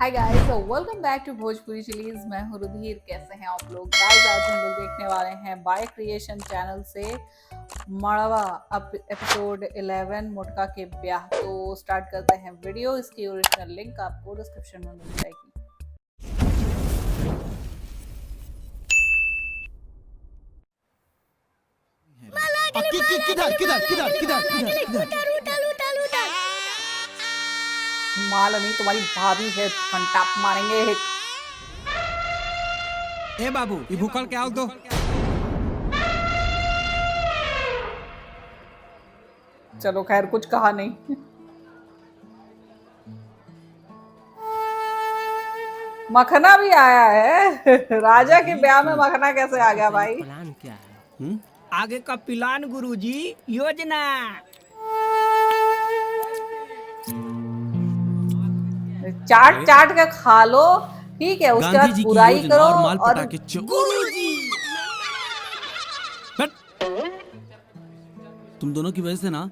Hi guys, welcome back to Bhojpuri chillies. मैं हूँ रुधिर। कैसे हैं आप लोग गाइस? आज हम लोग देखने वाले हैं बाय क्रिएशन चैनल से मड़वा एपिसोड 11 मोटका के ब्याह। तो स्टार्ट करते हैं वीडियो। इसकी ओरिजिनल लिंक आपको डिस्क्रिप्शन में मिल जाएगी। किधर किधर किधर किधर किधर मालनी तुम्हारी भाभी है, घंटा मारेंगे। ए बाबू ये भूकल के आओ तो। चलो खैर, कुछ कहा नहीं। मखना भी आया है। राजा के ब्याह में मखना कैसे आ गया भाई? प्लान क्या है? आगे का प्लान गुरुजी, योजना। चाट चाट के खा लो, ठीक है। उसके बाद बुराई करो और गुरुजी। तुम दोनों की वजह से ना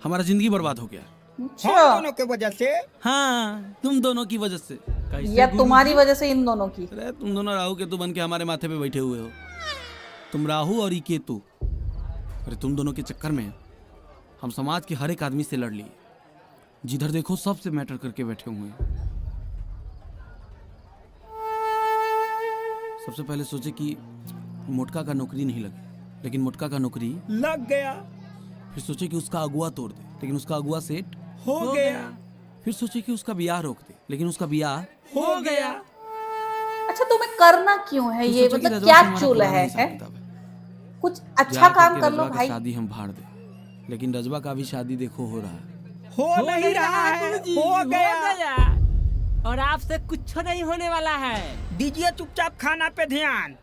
हमारा जिंदगी बर्बाद हो गया। अच्छा, हम दोनों के वजह से? हाँ, तुम दोनों की वजह से। या तुम्हारी वजह से इन दोनों की? अरे तुम दोनों राहु केतु बन के हमारे माथे पे बैठे हुए हो। तुम राहु और ये केतु। अरे तुम दोनों के चक्कर में हम समाज के हर एक आदमी से लड़ लिए। जिधर देखो सबसे मैटर करके बैठे हुए हैं। सबसे पहले सोचे कि मोटका का नौकरी नहीं लगे, लेकिन मोटका का नौकरी लग गया। फिर सोचे कि उसका अगुआ तोड़ दे, लेकिन उसका अगुआ सेट हो गया। फिर सोचे कि उसका बियाह रोक दे, लेकिन उसका बियाह हो गया। अच्छा, तुम्हें करना क्यों है ये? सोचा कि मतलब रजवा क्या से हमारा चूल पुराना है? हिसाब किताब है। कुछ अच्छा प्यार काम करके कर लो रजवा का भाई। शादी हम भाड़ दे, लेकिन रजवा का भी शादी देखो हो रहा है। हो नहीं रहा है, हो गया। और आपसे कुछ नहीं होने वाला है। दीजिए चुपचाप खाना पे ध्यान।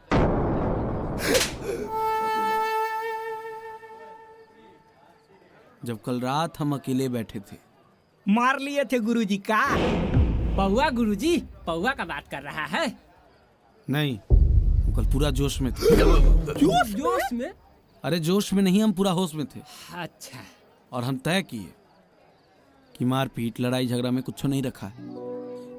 जब कल रात हम अकेले बैठे थे, मार लिए थे गुरुजी का। पौआ गुरुजी, पौआ का बात कर रहा है। नहीं, हम कल पूरा जोश में थे। जोश में? अरे जोश में नहीं, हम पूरा होश में थे। अच्छा। और हम तय किए कि मारपीट लड़ाई झगड़ा में कुछ नहीं रखा है।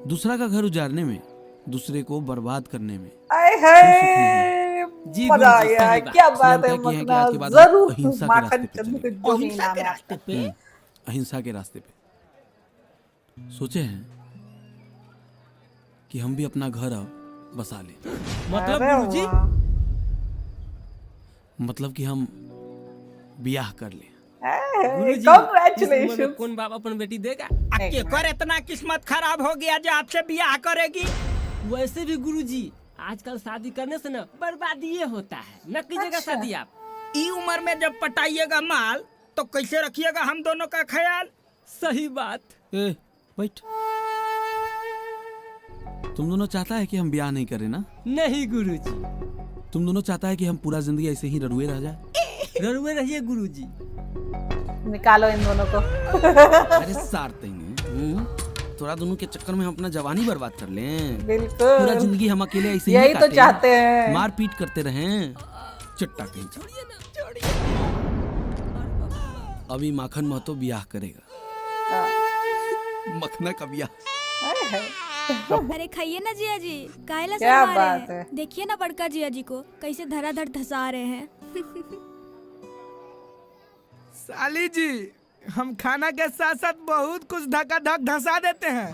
दूसरा का घर उजाड़ने में, दूसरे को बर्बाद करने में आए हाय, जी मजा आ गुरुजी, गया। सही बात। क्या बात है इसलिए हम तय किए हैं कि मखना, आज के बाद जरूर अहिंसा के माखन रास्ते पे चंद चलेंगे। जो भी अहिंसा नाम के है रास्ते आपका। पे। अहिंसा के रास्ते पे सोचे हैं कि हम भी अपना घर अब बसा लें। मतलब अरे गुरुजी? वाह। मतलब कि हम बियाह कर लें। गुरुजी, इस उम्र में कांग्रेचुलेशन। कौन बाप अपन बेटी देगा? अक्के कर इतना किस्मत खराब हो गया जो आपसे बियाह करेगी। वैसे भी गुरुजी, आजकल शादी करने से ना बर्बादी ये होता है। न कीजिएगा अच्छा। शादी आप। ई उम्र में जब पटाइएगा माल तो कैसे रखिएगा हम दोनों का ख्याल? सही बात। ए, बैठ। तुम दोनों चाहता है कि हम ब्याह नहीं करें ना? नहीं गुरुजी। तुम दोनों चाहता है कि हम पूरा जिंदगी ऐसे ही ररुए रह जाए? ररुए रहिए गुरुजी। निकालो इन दोनों को। अरे सार थोड़ा दोनों के चक्कर में हम अपना जवानी बर्बाद कर लें। पूरा बिल्कुल, जिंदगी हम अकेले ऐसे ही यही तो काटें। चाहते हैं। मारपीट करते रहें। चट्टा कहीं का। अभी माखन महतो ब्याह करेगा। मखना का ब्याह। हाय हाय। अरे खाइए ना जिया जी, काहेला क्या शर्मा रहे बात हैं? है। देखिए ना बड़का जिया जी को कैसे धराधर धसा रहे हैं। साली जी, हम खाना के साथ साथ बहुत कुछ धक्का धक धसा देते हैं।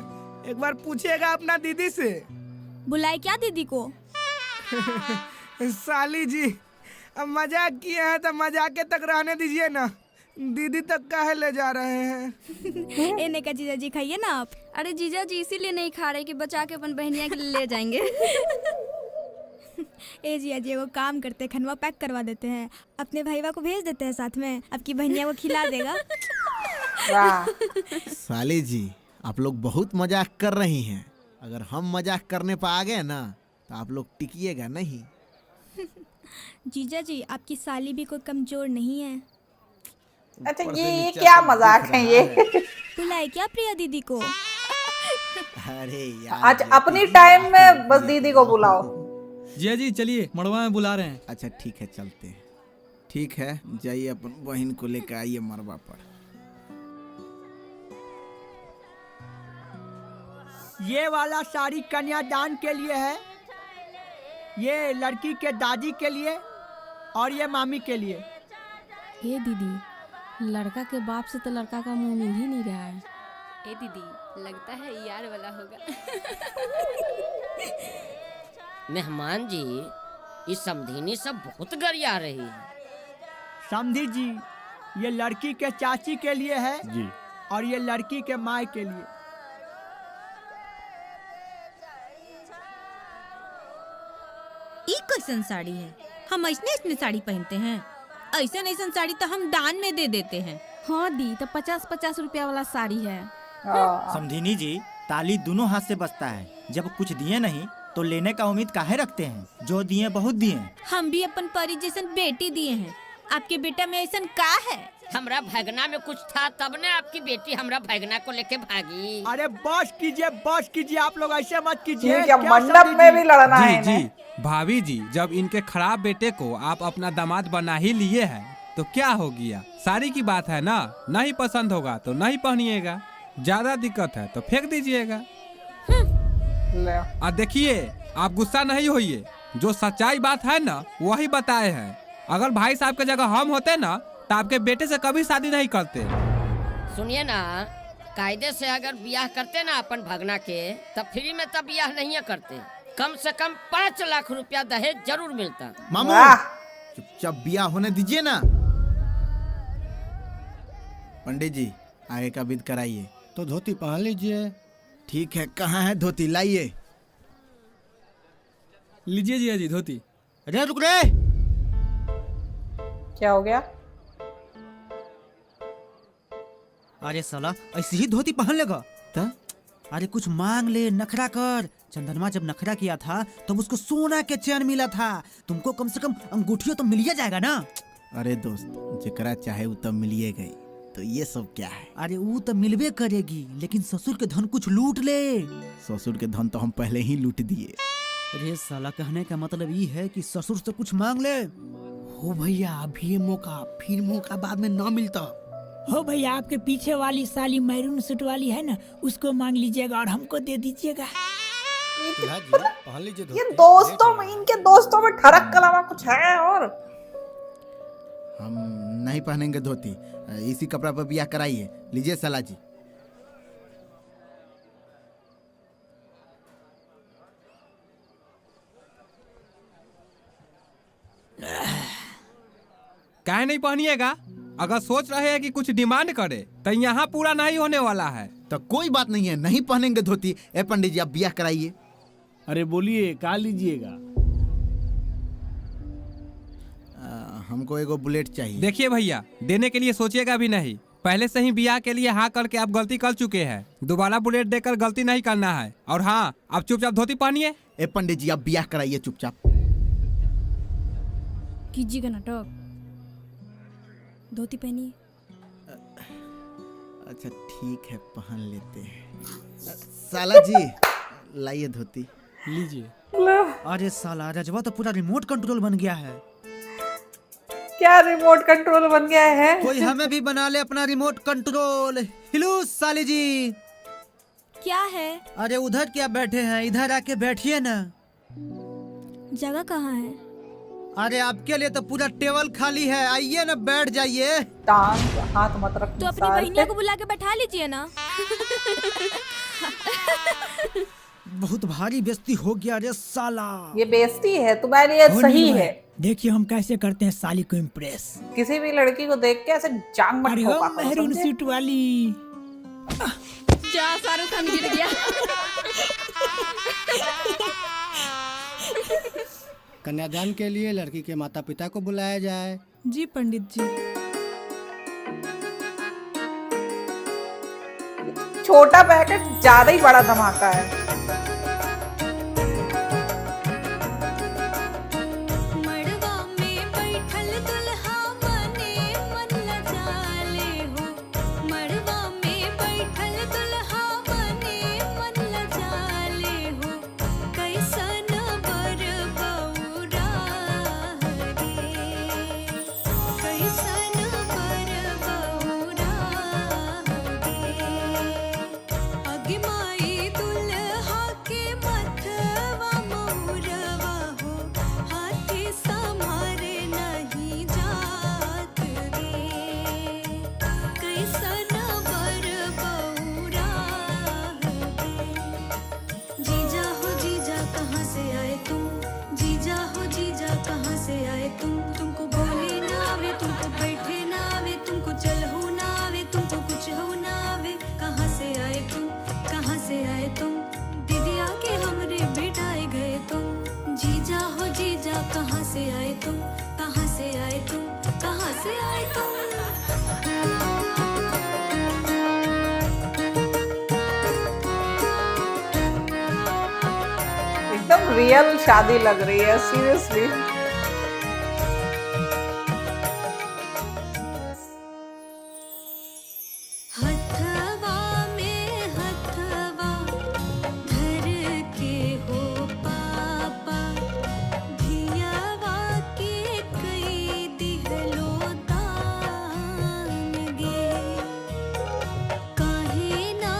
एक बार पूछिएगा अपना दीदी से। बुलाए क्या दीदी को? साली जी, अब मजाक किए हैं तो मजाके तक रहने दीजिए ना। दीदी तक काहे ले जा रहे हैं? एने का जीजा जी खाइए ना आप। अरे जीजा जी इसीलिए नहीं खा रहे कि बचा के अपन बहनिया के लिए ले जाएंगे। ए जिया जी, वो काम करते हैं, खनवा पैक करवा देते हैं, अपने भाईवा को भेज देते हैं साथ में, अब की बहनिया को खिला देगा। वाह। साली जी, आप लोग बहुत मजाक कर रही हैं। अगर हम मजाक करने पर आ गए ना तो आप लोग टिकिएगा नहीं। जीजा जी, आपकी साली भी कोई कमजोर नहीं है। अच्छा, ये क्या मजाक है ये? बुलाए क्या प्रिया दीदी को? अरे यार, आज अपनी टाइम में बस दीदी को बुलाओ। जिया जी चलिए, मड़वा में बुला रहे हैं। अच्छा ठीक है, चलते हैं। ठीक है, जाइए अपन बहन को लेकर आइए मरवा पर। ये वाला साड़ी कन्यादान के लिए है, ये लड़की के दादी के लिए और ये मामी के लिए। ए दीदी, लड़का के बाप से तो लड़का का मुंह मिल ही नहीं रहा है। ए दीदी, लगता है यार वाला होगा। मेहमान जी, इस समधिनी सब बहुत गरिया रही है। समधी जी, ये लड़की के चाची के लिए है जी। और ये लड़की के माँ के लिए। ई कैसन साड़ी है? हम ऐसने साड़ी पहनते हैं। ऐसन साड़ी तो हम दान में दे देते हैं। हाँ दी, तो 50-50 रुपया वाला साड़ी है। समधिनी जी, ताली दोनों हाथ से बजता है। जब कुछ दिए नहीं तो लेने का उम्मीद काहे रखते हैं? जो दिए बहुत दिए। हम भी अपन परी जैसन बेटी दिए हैं। आपके बेटा में ऐसा का है? हमरा भगना में कुछ था तब ने आपकी बेटी हमरा भगना को लेके भागी। अरे बस कीजिए, आप लोग ऐसे मत कीजिए। क्या मंडप में भी लड़ना है जी जी भाभी जी, जब इनके खराब बेटे को आप अपना दामाद बना ही लिए हैं तो क्या हो गया? साड़ी की बात है ना, नहीं पसंद होगा तो नहीं पहनिएगा, ज्यादा दिक्कत है तो फेंक दीजिएगा। और देखिए, आप गुस्सा नहीं होइए, जो सच्चाई बात है ना वही बताए हैं। अगर भाई साहब के जगह हम होते ना तो आपके बेटे से कभी शादी नहीं करते। सुनिए ना, कायदे से अगर ब्याह करते ना अपन भगना के, तब फ्री में तब ब्याह नहीं करते। कम से कम 5 लाख रुपया दहेज जरूर मिलता। मामू, चुपचाप बिया होने दीजिए ना। पंडित जी, आगे का विध कराइए। तो धोती पहन लीजिए। ठीक है, कहाँ है धोती? लाइए। लीजिए जिया जी धोती। अरे रुक रे, क्या हो गया? अरे साला ऐसे ही धोती पहन लेगा? अरे कुछ मांग ले, नखरा कर। चंदनमा जब नखरा किया था तब उसको सोना के चैन मिला था। तुमको कम से कम अंगूठियों तो मिल जाएगा ना। अरे दोस्त, जेकरा चाहे वो तब मिलिए गई, तो ये सब क्या है? अरे वो तो मिलवे करेगी, लेकिन ससुर के धन कुछ लूट ले। ससुर के धन तो हम पहले ही लूट दिए। अरे साला, कहने का मतलब ये है कि ससुर से कुछ मांग ले। हो भैया, अभी ये मौका, फिर मौका बाद में ना मिलता। हो भैया, आपके पीछे वाली साली मैरून सूट वाली है ना, उसको मांग लीजिएगा और हमको दे दीजिएगा। ये दोस्तों में, इनके दोस्तों में ठरक के अलावा कुछ है? और हम नहीं पहनेंगे धोती, इसी कपड़ा पर ब्याह कराइए। लीजिए साला जी। काहे नहीं पहनिएगा? अगर सोच रहे हैं कि कुछ डिमांड करे तो यहाँ पूरा नहीं होने वाला है। तो कोई बात नहीं है, नहीं पहनेंगे धोती। ए पंडित जी, आप ब्याह कराइए। अरे बोलिए, क्या लीजिएगा? हमको एगो बुलेट चाहिए। देखिए भैया, देने के लिए सोचिएगा भी नहीं। पहले से ही ब्याह के लिए हाँ करके आप गलती कर चुके हैं। दोबारा बुलेट देकर गलती नहीं करना है। और हाँ, आप चुपचाप धोती पहनिए। ए पंडित जी, आप ब्याह कराइए चुपचाप। कीजिएगा नाटक, धोती पहनिए। अच्छा ठीक है, पहन लेते हैं। साला जी, लाइए धोती। लीजिए। अरे साला, रजवा तो पूरा रिमोट कंट्रोल बन गया है। क्या रिमोट कंट्रोल बन गया है? कोई हमें भी बना ले अपना रिमोट कंट्रोल। हिलो साली जी। क्या है? अरे उधर क्या बैठे हैं, इधर आके बैठिए ना। जगह कहाँ है? अरे आपके लिए तो पूरा टेबल खाली है, आइए ना, बैठ जाइए। टांग हाथ मत रख। तो अपनी बहनिया को बुला के बैठा लीजिए ना। बहुत भारी बेइज्जती हो गया रे साला। ये बेइज्जती है तुम्हारे लिए सही है। देखिए हम कैसे करते हैं साली को इम्प्रेस। किसी भी लड़की को देख के ऐसे जांग मत ठोका करो, मैरून समझे? सूट वाली। जा, शाहरुख खान गिर गया। कन्यादान के लिए लड़की के माता पिता को बुलाया जाए। जी पंडित जी। छोटा पैकेट ज्यादा ही बड़ा धमाका है। अगे माई दुल्हा कैसे आए तुम एकदम रियल शादी लग रही है सीरियसली। हथवा में हथवा धर के हो पापा धियावा के कई दिहलो दान गे काहे ना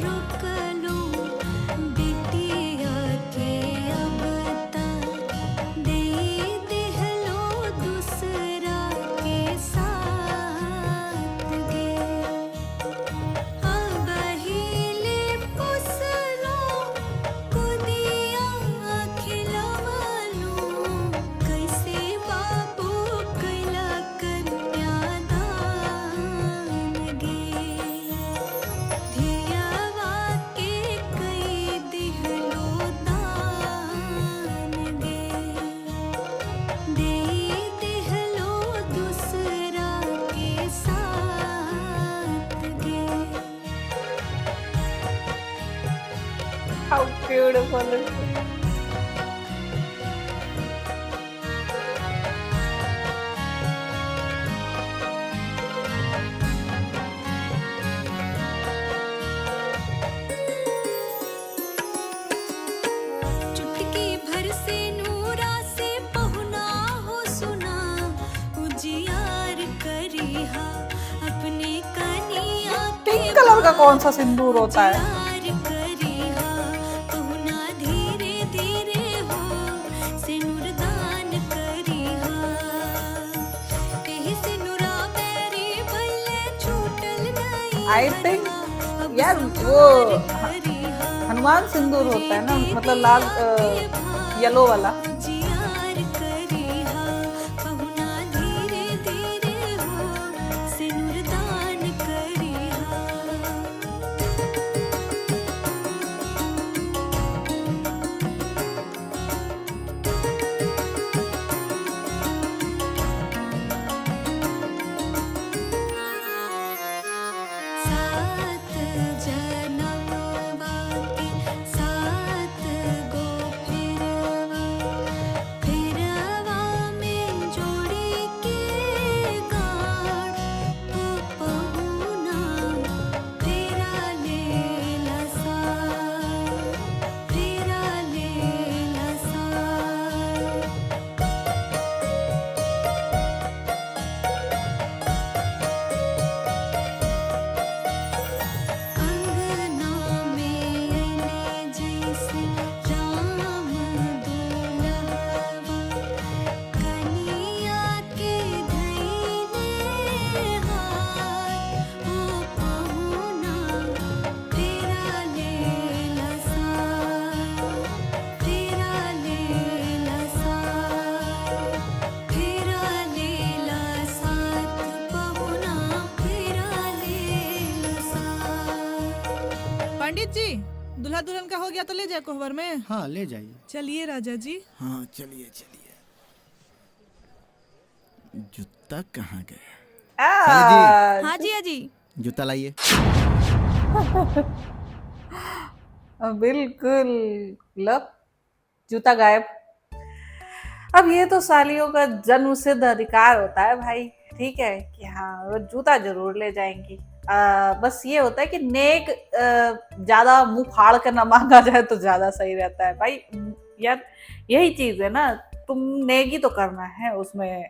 रोकलो बिटिया के अब तक दे दिहलो दूसरा के साथ गे अब हिले पुसलो कुदिया खिलवलो कैसे बाबू कैला कन्यादान गे धियावा के कई दिहलो दान गे दे दिहलो दूसरा के साथ गे How beautiful is it? चुटकी भर से नूरा से पहुना हो सुना उजियार करिहा अपने कनिया के पिंक कलर का कौन सा सिंदूर होता है? उजियार करिहा पहुना धीरे धीरे हो से नूरदान करिहा कहीं से नूरा मेरी बल्ले छूटल नहीं I think यार वो हनुमान सिंदूर होता है ना, मतलब लाल येलो वाला। उजियार करिहा पहुना धीरे धीरे हो से नूरदान करिहा सात जनमवा के सात गो फिरवा फिरवा में जोड़ी के गाड़ ओ पहुना फेरा लेला सार फेरा लेला सार अंगना में अइले जैसे राम दुल्हवा कनिया के धइले हाथ ओ पहुना फेरा लेला सार फेरा लेला सार फेरा लेला साथ पहुना फेरा लेला साथ। पंडित जी, दूल्हा दुल्हन का हो गया तो ले जाए कोहबर में। हाँ ले जाइए। चलिए राजा जी। हाँ चलिए चलिए। जूता कहाँ गया? आ, हाँ जी हाँ जी। जूता लाइए। बिल्कुल लो, जूता गायब। अब ये तो सालियों का जन्म सिद्ध अधिकार होता है भाई, ठीक है कि हाँ वो जूता जरूर ले जाएंगी। बस ये होता है कि नेक ज्यादा मुंह फाड़ कर ना मांगा जाए तो ज्यादा सही रहता है भाई। यार यही चीज है ना, तुम नेक ही तो करना है, उसमें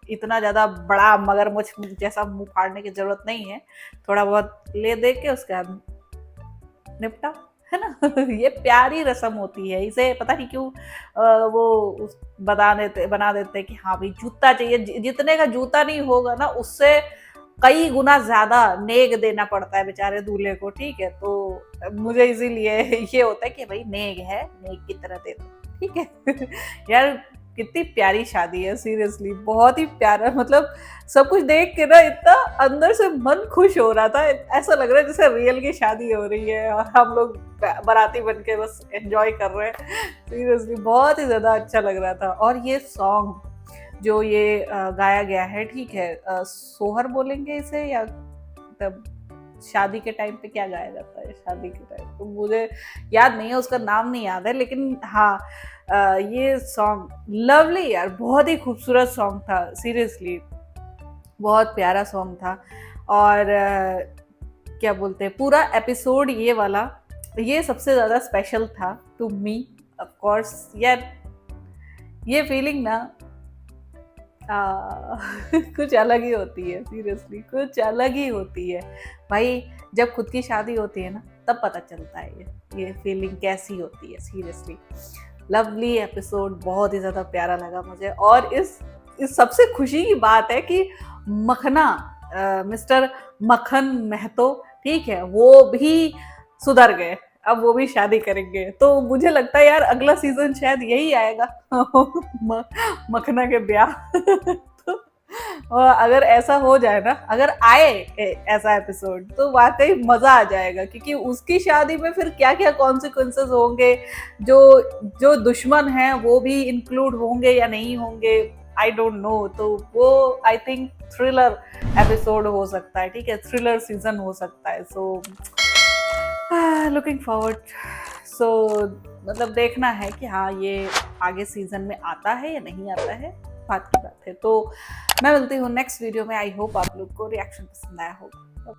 इतना ज्यादा बड़ा मगरमच्छ जैसा मुंह फाड़ने की जरूरत नहीं है। थोड़ा बहुत ले दे के उसके बाद निपटा, है ना। ये प्यारी रस्म होती है, इसे पता नहीं क्यों वो बना देते कि हाँ भाई जूता चाहिए। जितने का जूता नहीं होगा ना, उससे कई गुना ज्यादा नेक देना पड़ता है बेचारे दूल्हे को, ठीक है। तो मुझे इसीलिए ये होता है कि भाई नेक है, नेक की तरह दे दो, ठीक है। यार कितनी प्यारी शादी है, सीरियसली बहुत ही प्यारा। मतलब सब कुछ देख के ना इतना अंदर से मन खुश हो रहा था, ऐसा लग रहा है जैसे रियल की शादी हो रही है और हम लोग बाराती बन के बस एंजॉय कर रहे हैं। सीरियसली बहुत ही ज्यादा अच्छा लग रहा था। और ये सॉन्ग जो ये गाया गया है, ठीक है, सोहर बोलेंगे इसे या तब शादी के टाइम पे क्या गाया जाता है शादी के टाइम तो मुझे याद नहीं है, उसका नाम नहीं याद है, लेकिन हाँ ये सॉन्ग लवली यार, बहुत ही खूबसूरत सॉन्ग था, सीरियसली बहुत प्यारा सॉन्ग था। और क्या बोलते हैं, पूरा एपिसोड ये वाला ये सबसे ज़्यादा स्पेशल था टू मी ऑफ कोर्स यार। ये फीलिंग ना कुछ अलग ही होती है, सीरियसली कुछ अलग ही होती है भाई। जब खुद की शादी होती है ना तब पता चलता है ये फीलिंग कैसी होती है, सीरियसली। लवली एपिसोड बहुत ही ज़्यादा प्यारा लगा मुझे। और इस सबसे खुशी की बात है कि मखना मिस्टर मक्खन महतो, ठीक है, वो भी सुधर गए, अब वो भी शादी करेंगे। तो मुझे लगता है यार अगला सीजन शायद यही आएगा मखना के ब्याह और अगर ऐसा हो जाए ना, अगर आए ऐसा एपिसोड तो वाकई मजा आ जाएगा, क्योंकि उसकी शादी में फिर क्या क्या कॉन्सिक्वेंसेस होंगे, जो दुश्मन हैं वो भी इंक्लूड होंगे या नहीं होंगे, आई डोंट नो। तो वो आई थिंक थ्रिलर एपिसोड हो सकता है, ठीक है, थ्रिलर सीजन हो सकता है। So looking forward. सो मतलब देखना है कि हाँ ये आगे सीजन में आता है या नहीं आता है, बात की बात है। तो मैं मिलती हूँ नेक्स्ट वीडियो में। आई होप आप लोग को रिएक्शन पसंद आया होगा।